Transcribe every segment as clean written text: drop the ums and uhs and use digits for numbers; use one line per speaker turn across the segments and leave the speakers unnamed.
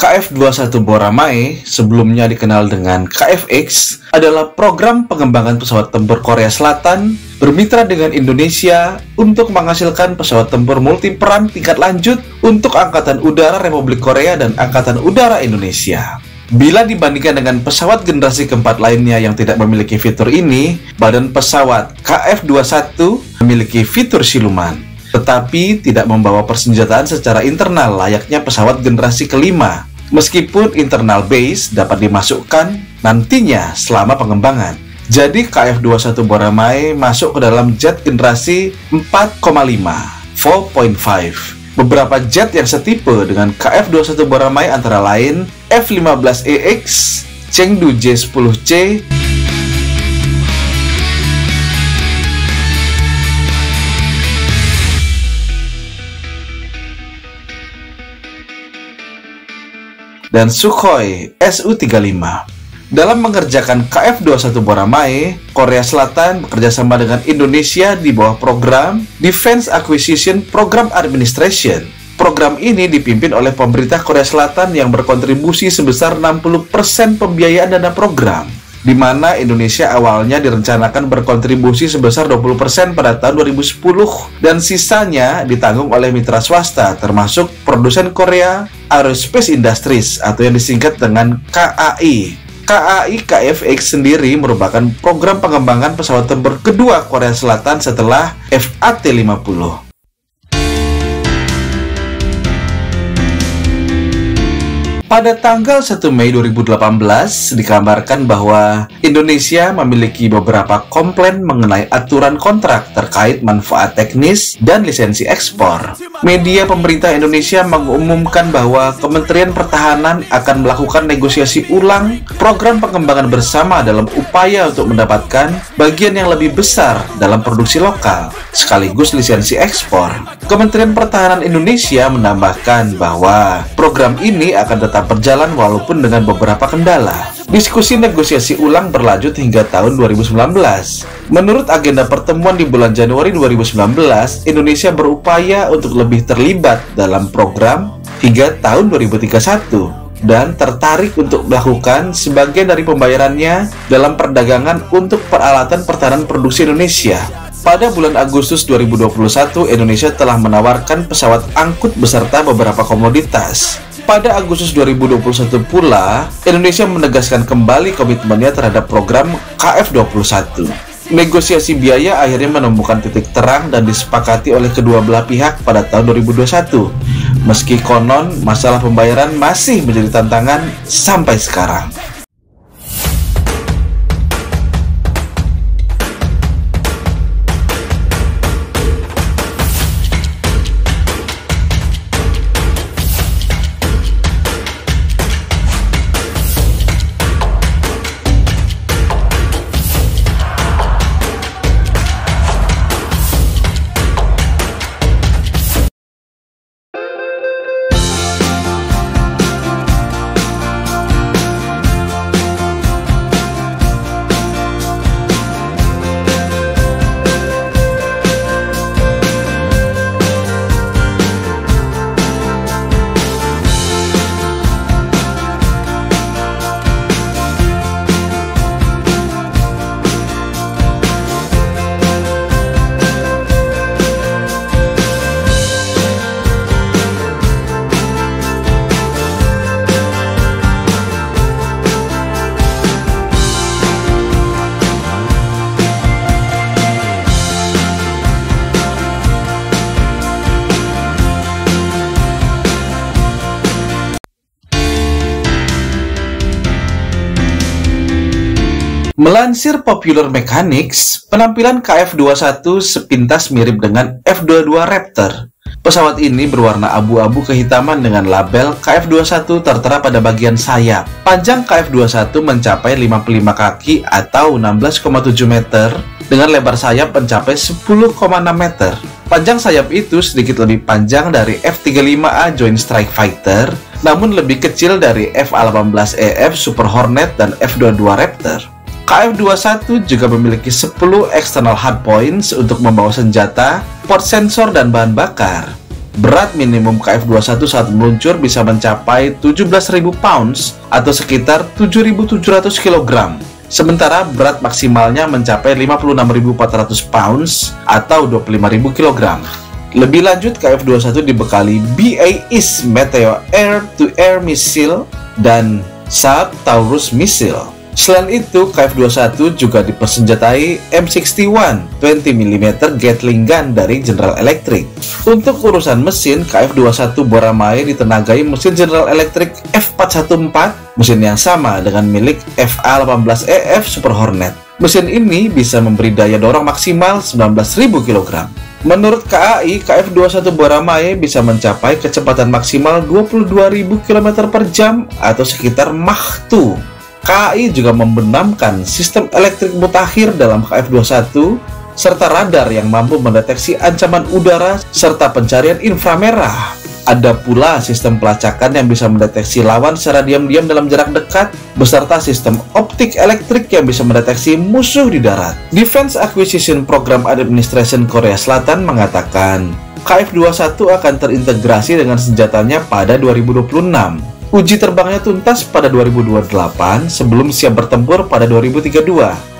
KF-21 Boramae, sebelumnya dikenal dengan KF-X, adalah program pengembangan pesawat tempur Korea Selatan bermitra dengan Indonesia untuk menghasilkan pesawat tempur multiperan tingkat lanjut untuk Angkatan Udara Republik Korea dan Angkatan Udara Indonesia. Bila dibandingkan dengan pesawat generasi keempat lainnya yang tidak memiliki fitur ini, badan pesawat KF-21 memiliki fitur siluman, tetapi tidak membawa persenjataan secara internal layaknya pesawat generasi kelima, meskipun internal base dapat dimasukkan nantinya selama pengembangan. Jadi KF-21 Boramae masuk ke dalam jet generasi 4,5 4.5. Beberapa jet yang setipe dengan KF-21 Boramae antara lain F-15EX, Chengdu J-10C, dan Sukhoi Su-35. Dalam mengerjakan KF-21 Boramae, Korea Selatan bekerjasama dengan Indonesia di bawah program Defense Acquisition Program Administration. Program ini dipimpin oleh pemerintah Korea Selatan yang berkontribusi sebesar 60% pembiayaan dana program, di mana Indonesia awalnya direncanakan berkontribusi sebesar 20% pada tahun 2010 dan sisanya ditanggung oleh mitra swasta termasuk produsen Korea Aerospace Industries atau yang disingkat dengan KAI. KAI KF-X sendiri merupakan program pengembangan pesawat tempur kedua Korea Selatan setelah FAT-50. Pada tanggal 1 Mei 2018, dikabarkan bahwa Indonesia memiliki beberapa komplain mengenai aturan kontrak terkait manfaat teknis dan lisensi ekspor. Media pemerintah Indonesia mengumumkan bahwa Kementerian Pertahanan akan melakukan negosiasi ulang program pengembangan bersama dalam upaya untuk mendapatkan bagian yang lebih besar dalam produksi lokal, sekaligus lisensi ekspor. Kementerian Pertahanan Indonesia menambahkan bahwa program ini akan tetap berjalan walaupun dengan beberapa kendala. Diskusi negosiasi ulang berlanjut hingga tahun 2019. Menurut agenda pertemuan di bulan Januari 2019, Indonesia berupaya untuk lebih terlibat dalam program hingga tahun 2031 dan tertarik untuk melakukan sebagian dari pembayarannya dalam perdagangan untuk peralatan pertahanan produksi Indonesia. Pada bulan Agustus 2021, Indonesia telah menawarkan pesawat angkut beserta beberapa komoditas. Pada Agustus 2021 pula, Indonesia menegaskan kembali komitmennya terhadap program KF-21. Negosiasi biaya akhirnya menemukan titik terang dan disepakati oleh kedua belah pihak pada tahun 2021. Meski konon, masalah pembayaran masih menjadi tantangan sampai sekarang. Melansir Popular Mechanics, penampilan KF-21 sepintas mirip dengan F-22 Raptor. Pesawat ini berwarna abu-abu kehitaman dengan label KF-21 tertera pada bagian sayap. Panjang KF-21 mencapai 55 kaki atau 16,7 meter dengan lebar sayap mencapai 10,6 meter. Panjang sayap itu sedikit lebih panjang dari F-35A Joint Strike Fighter, namun lebih kecil dari F-18EF Super Hornet dan F-22 Raptor. KF-21 juga memiliki 10 external hardpoints untuk membawa senjata, port sensor, dan bahan bakar. berat minimum KF-21 saat meluncur bisa mencapai 17.000 pounds atau sekitar 7.700 kg. Sementara berat maksimalnya mencapai 56.400 pounds atau 25.000 kg. Lebih lanjut, KF-21 dibekali BAE's Meteor Air-to-Air Missile dan Saab Taurus Missile. Selain itu, KF-21 juga dipersenjatai M61 20mm Gatling Gun dari General Electric. Untuk urusan mesin, KF-21 Bora Mae ditenagai mesin General Electric F414, mesin yang sama dengan milik FA-18EF Super Hornet. Mesin ini bisa memberi daya dorong maksimal 19.000 kg. Menurut KAI, KF-21 Bora Mae bisa mencapai kecepatan maksimal 22.000 km per jam atau sekitar Mach 2. KAI juga membenamkan sistem elektrik mutakhir dalam KF-21 serta radar yang mampu mendeteksi ancaman udara serta pencarian inframerah. Ada pula sistem pelacakan yang bisa mendeteksi lawan secara diam-diam dalam jarak dekat beserta sistem optik elektrik yang bisa mendeteksi musuh di darat. Defense Acquisition Program Administration Korea Selatan mengatakan KF-21 akan terintegrasi dengan senjatanya pada 2026. Uji terbangnya tuntas pada 2028 sebelum siap bertempur pada 2032.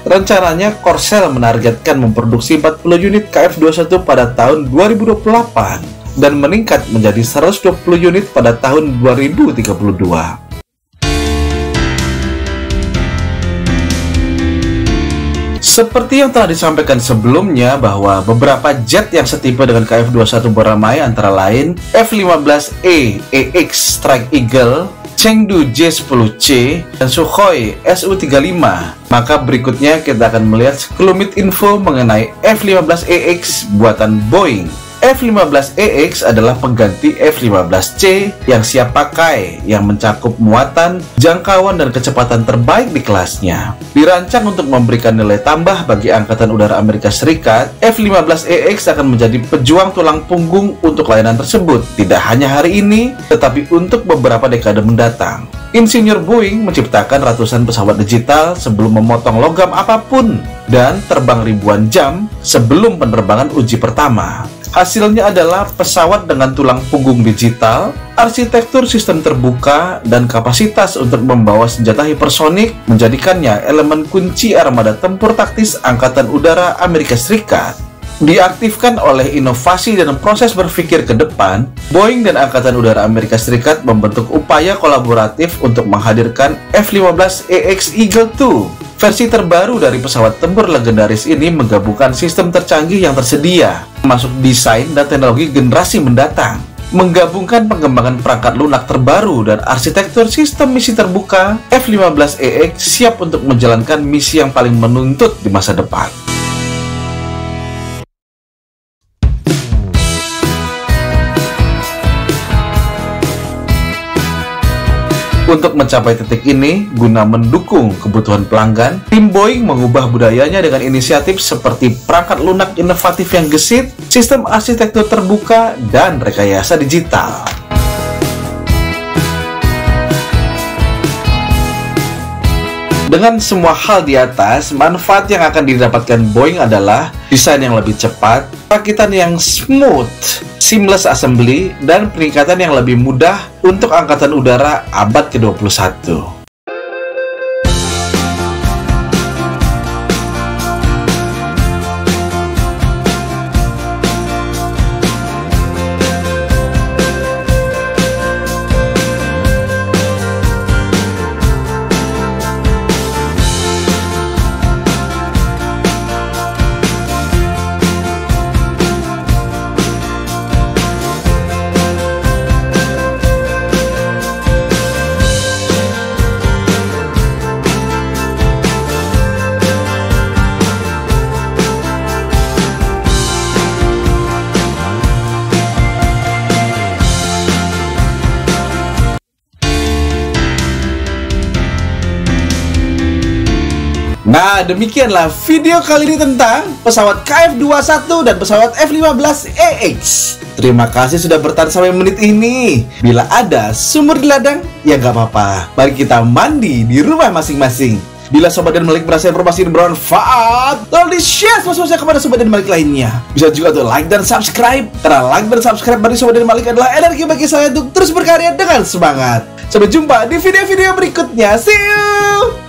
Rencananya Korsel menargetkan memproduksi 40 unit KF-21 pada tahun 2028 dan meningkat menjadi 120 unit pada tahun 2032. Seperti yang telah disampaikan sebelumnya bahwa beberapa jet yang setipe dengan KF-21 Bora Mae antara lain F-15E EX Strike Eagle, Chengdu J-10C, dan Sukhoi Su-35. Maka berikutnya kita akan melihat sekelumit info mengenai F-15EX buatan Boeing. F-15EX adalah pengganti F-15C yang siap pakai, yang mencakup muatan, jangkauan, dan kecepatan terbaik di kelasnya. Dirancang untuk memberikan nilai tambah bagi Angkatan Udara Amerika Serikat, F-15EX akan menjadi pejuang tulang punggung untuk layanan tersebut, tidak hanya hari ini, tetapi untuk beberapa dekade mendatang. Insinyur Boeing menciptakan ratusan pesawat digital sebelum memotong logam apapun dan terbang ribuan jam sebelum penerbangan uji pertama. Hasilnya adalah pesawat dengan tulang punggung digital, arsitektur sistem terbuka, dan kapasitas untuk membawa senjata hipersonik menjadikannya elemen kunci armada tempur taktis Angkatan Udara Amerika Serikat. Diaktifkan oleh inovasi dan proses berpikir ke depan, Boeing dan Angkatan Udara Amerika Serikat membentuk upaya kolaboratif untuk menghadirkan F-15EX Eagle II. Versi terbaru dari pesawat tempur legendaris ini menggabungkan sistem tercanggih yang tersedia, termasuk desain dan teknologi generasi mendatang, menggabungkan pengembangan perangkat lunak terbaru dan arsitektur sistem misi terbuka. F-15EX siap untuk menjalankan misi yang paling menuntut di masa depan. Untuk mencapai titik ini, guna mendukung kebutuhan pelanggan, tim Boeing mengubah budayanya dengan inisiatif seperti perangkat lunak inovatif yang gesit, sistem arsitektur terbuka, dan rekayasa digital. Dengan semua hal di atas, manfaat yang akan didapatkan Boeing adalah desain yang lebih cepat, perakitan yang smooth, seamless assembly, dan peningkatan yang lebih mudah untuk Angkatan Udara abad ke-21. Nah, demikianlah video kali ini tentang pesawat KF-21 dan pesawat F-15EX. Terima kasih sudah bertahan sampai menit ini. Bila ada sumur di ladang, ya nggak apa-apa. Mari kita mandi di rumah masing-masing. Bila Sobat Den Malik merasa informasi ini bermanfaat, tolong di-share seluas-luasnya kepada Sobat Den Malik lainnya. Bisa juga tuh like dan subscribe, karena like dan subscribe dari Sobat Den Malik adalah energi bagi saya untuk terus berkarya dengan semangat. Sampai jumpa di video-video berikutnya. See you!